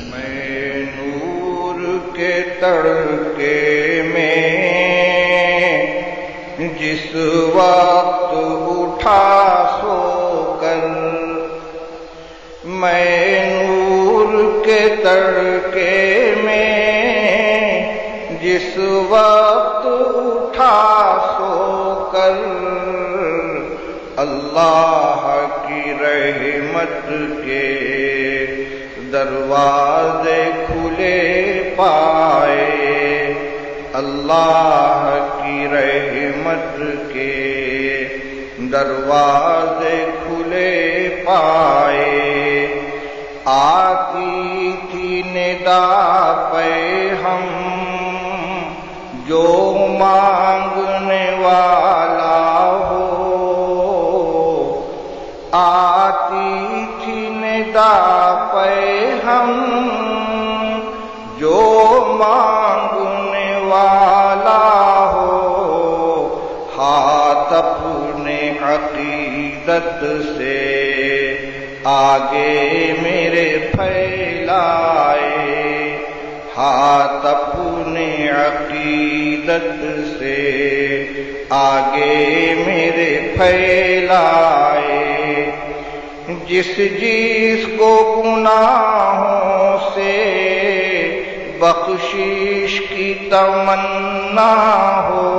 میں نور کے تڑکے میں جس وقت اٹھا سو کر، میں نور کے تڑکے میں جس وقت اٹھا سو کر، اللہ کی رحمت کے دروازے کھلے پائے، اللہ کی رحمت کے دروازے کھلے پائے۔ آتی تھی ندا پہ ہم جو مانگنے والا ہو، آتی تھی ندا پہ ہم جو مانگنے والا ہو، ہاتھ اپنے عقیدت سے آگے میرے پھیلائے، ہاتھ اپنے عقیدت سے آگے میرے پھیلائے۔ جس جس کو گناہوں سے بخشش کی تمنا ہو،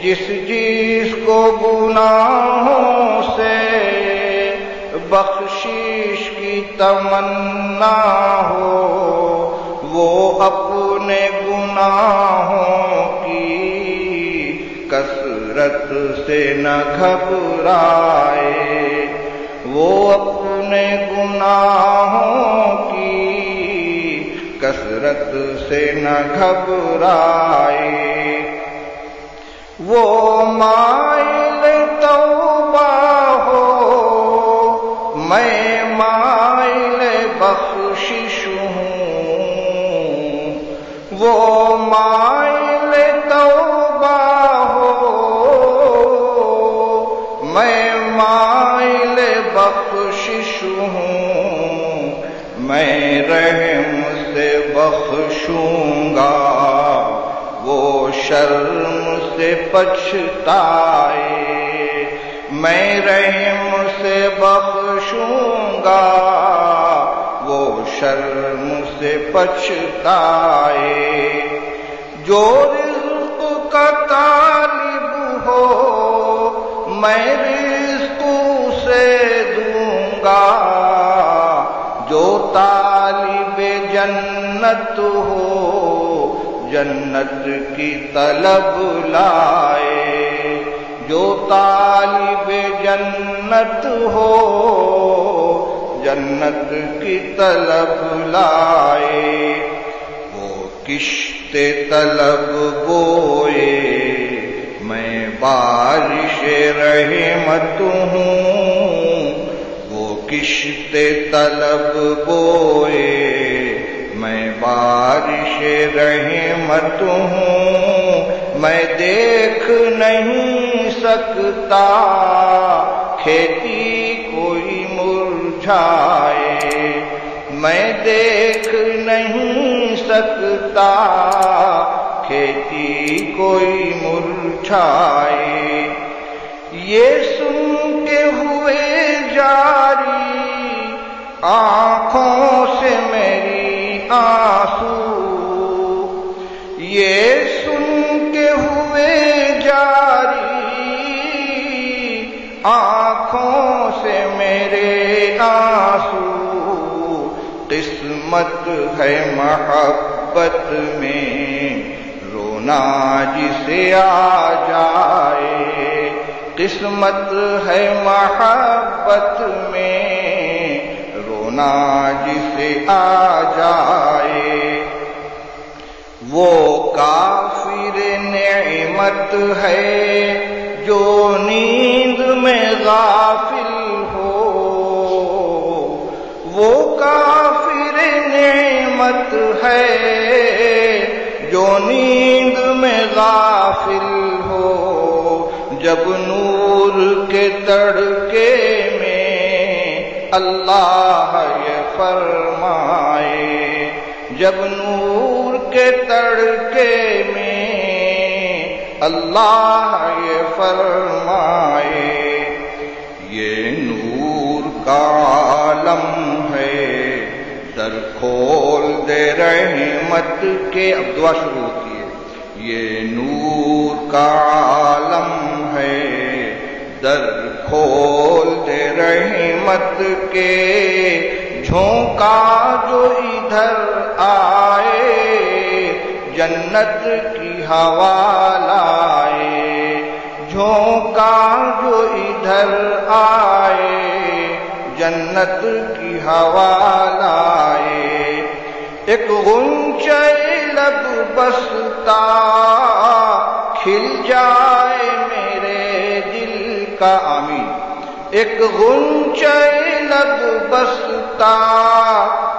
جس جس کو گناہوں سے بخشش کی تمنا ہو، وہ اپنے گناہوں کی کثرت سے نہ گھبرائے، وہ اپنے گناہوں کی کثرت سے نہ گھبرائے۔ وہ مائل توبہ ہو، میں مائل بخشش ہوں، وہ مائل توبہ ہو، میں مائل بخشش ہوں، میں رحم سے بخشوں گا، وہ شرم سے پچھتائے، میں رحم سے بخشوں گا، وہ شرم سے پچھتائے۔ جو رزق کا طالب ہو میں رزق سے دوں گا، جو طالب جنت ہو جنت کی طلب لائے، جو طالب جنت ہو جنت کی طلب لائے۔ وہ کشت طلب بوئے میں بارش رحمت ہوں، وہ کشت طلب بوئے میں بارش رحمت ہوں، میں دیکھ نہیں سکتا کھیتی کوئی مرجھائے، میں دیکھ نہیں سکتا کھیتی کوئی مرجھائے۔ یہ سن کے ہوئے جاری آنکھوں سے میری آنسو، یہ سن کے ہوئے جاری آنکھوں سے میرے آنسو، قسمت ہے محبت میں رونا جسے آ جائے، قسمت ہے محبت میں رونا جسے آ جائے۔ وہ کافر نعمت ہے جو نیند میں غافل ہو، وہ کافر نعمت ہے جو نیند میں غافل ہو، جب نور کے تڑکے میں اللہ یہ فرمائے، جب نور کے تڑکے میں اللہ یہ فرمائے، یہ نور کا عالم ہے در کھول دے رحمت کے. اب دعا شروع ہوتی ہے. یہ نور کا عالم ہے در کھول دے رحمت کے، جھونکا جو ادھر آئے جنت کی ہوا لائے، جھونکا جو ادھر آئے جنت کی ہوا لائے. ایک غنچہ لب بستا کھل جائے میرے دل کا. آمین. ایک غنچہ لب بستا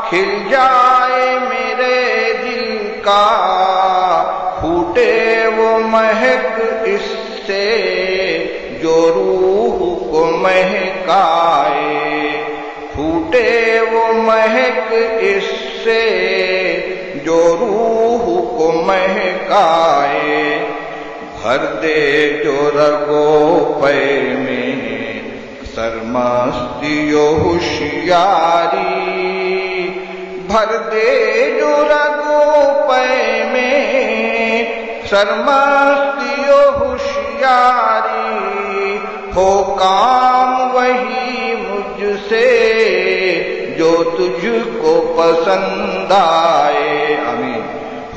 کھل جائے میرے دل کا، پھوٹے وہ مہک اس سے جو روح کو مہکائے، پھوٹے وہ مہک اس سے جو روح کو مہکائے. بھر دے جو رگو پے میں سرمستی و ہوشیاری، بھر دے جو رگو پے میں سرمستی و ہوشیاری، ہو کام وہی مجھ سے جو تجھ کو پسند آئے. آمین.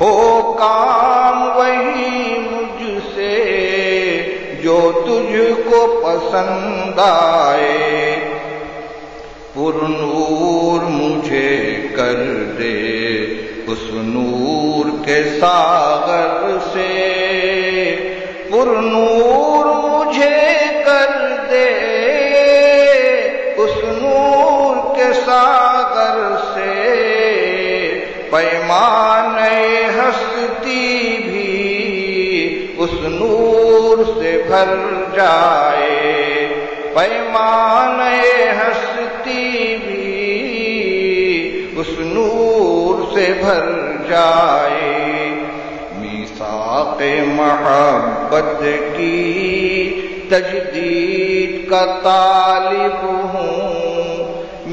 ہو کام وہی مجھ سے جو تجھ کو پسند آئے. پر نور مجھے کر دے اس نور کے ساغر سے، پر نور مجھے کر دے اس نور کے ساغر سے، پیمانے ہستی بھی اس نور سے بھر جائے، پیمانے ہستی بھی اس نور سے بھر جائے. میثاق محبت کی تجدید کا طالب ہوں،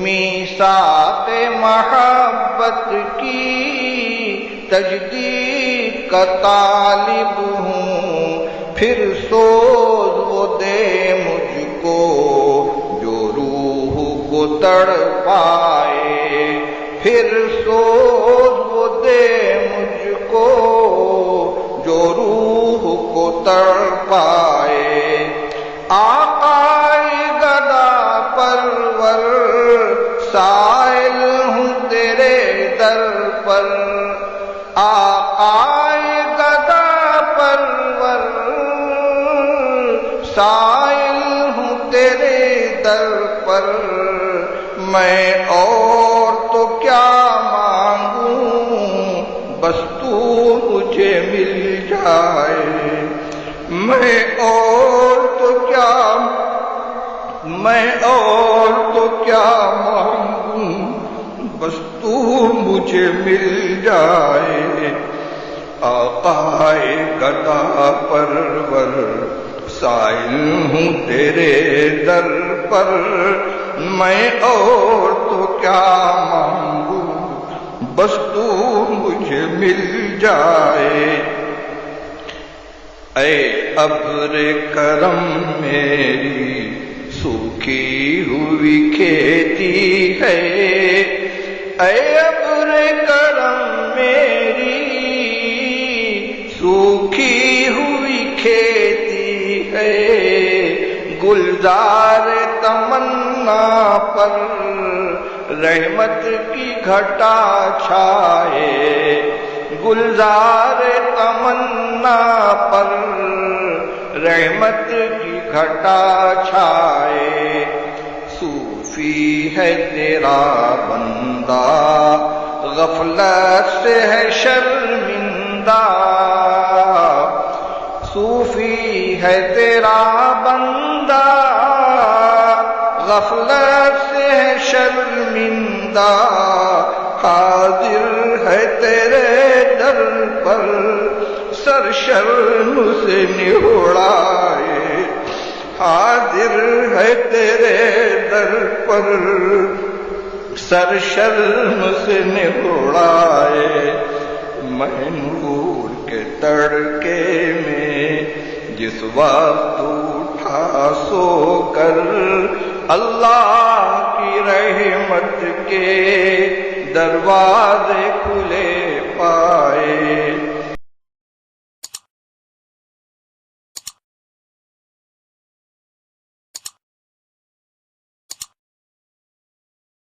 میثاق محبت کی تجدید کا طالب ہوں. پھر سوز وہ دے مجھ کو جو روح کو تڑپائے، پھر سوز وہ دے مجھ کو جو روح کو تڑپائے. آقائے گدا پرور سائل ہوں تیرے در پر، آقائے گدا پرور سائل ہوں تیرے در پر. میں اور تو کیا مانگوں بس تو مجھے مل جائے، میں اور تو کیا مانگوں بس تو مجھے مل جائے. آقائے گدا پرور سائل ہوں تیرے در پر، میں اور تو کیا مانگوں بس تو مجھے مل جائے. اے ابر کرم میری سوکھی ہوئی کھیتی ہے، اے ابر کرم میری سوکھی ہوئی کھیتی ہے، گلزار تمنا پر رحمت کی گھٹا چھائے، گلزار تمنا پر رحمت کی گھٹا چھائے. صوفی ہے تیرا بندہ غفلت سے ہے شرمندہ، صوفی ہے تیرا بندہ غفلت سے ہے شرمندہ حاضر ہے تیرے در پر سر شرم سے نہوڑائے حاضر ہے تیرے در پر سر شرم سے نہوڑائے میں نور کے تڑکے میں جس وقت اٹھا سو کر اللہ کی رحمت کے دروازے